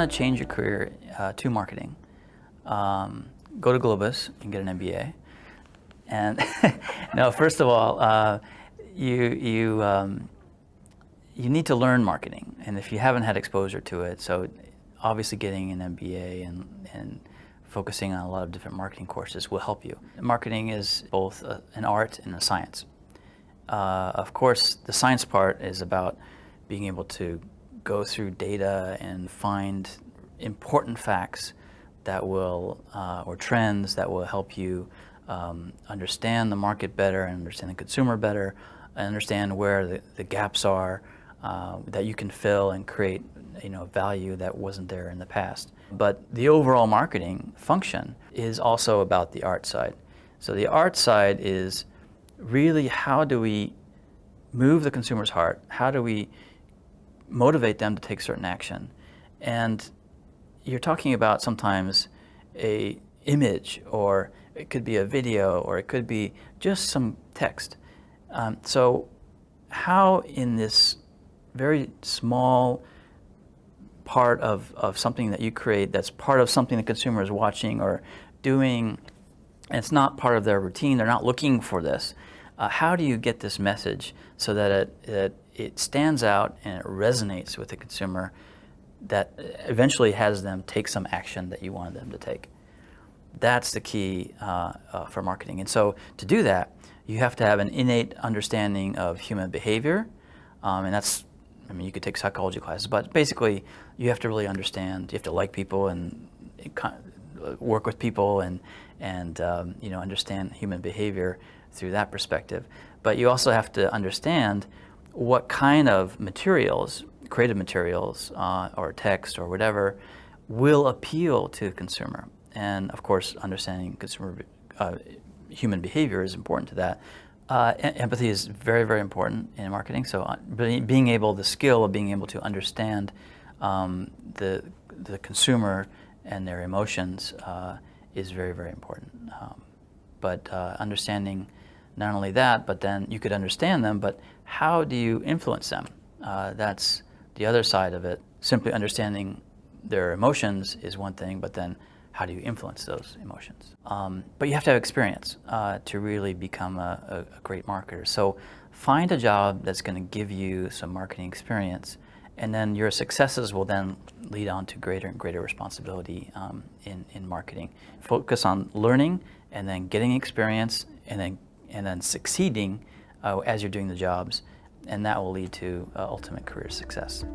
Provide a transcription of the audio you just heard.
to change your career to marketing, go to GLOBIS and get an MBA. And no, first of all, you need to learn marketing, and if you haven't had exposure to it, so obviously getting an MBA and focusing on a lot of different marketing courses will help you. Marketing is both an art and a science. Of course, the science part is about being able to go through data and find important facts that will, or trends that will help you understand the market better and understand the consumer better, and understand where the gaps are that you can fill and create value that wasn't there in the past. But the overall marketing function is also about the art side. So the art side is really, how do we move the consumer's heart? How do we motivate them to take certain action? And you're talking about sometimes a image, or it could be a video, or it could be just some text. So how, in this very small part of something that you create, that's part of something the consumer is watching or doing, and it's not part of their routine, they're not looking for this, how do you get this message so that it stands out and it resonates with the consumer, that eventually has them take some action that you wanted them to take? That's the key for marketing. And so to do that, you have to have an innate understanding of human behavior, and that's, you could take psychology classes, but basically you have to really understand, you have to like people and work with people and understand human behavior through that perspective. But you also have to understand what kind of materials, creative materials or text or whatever, will appeal to the consumer. And of course, understanding human behavior is important to that. Empathy is very, very important in marketing. So being able, the skill of being able to understand the consumer and their emotions is very, very important. But understanding not only that, but then you could understand them, but how do you influence them? That's the other side of it. Simply understanding their emotions is one thing, but then how do you influence those emotions? But you have to have experience to really become a great marketer. So find a job that's going to give you some marketing experience, and then your successes will then lead on to greater and greater responsibility in marketing. Focus on learning and then getting experience and then succeeding as you're doing the jobs, and that will lead to ultimate career success.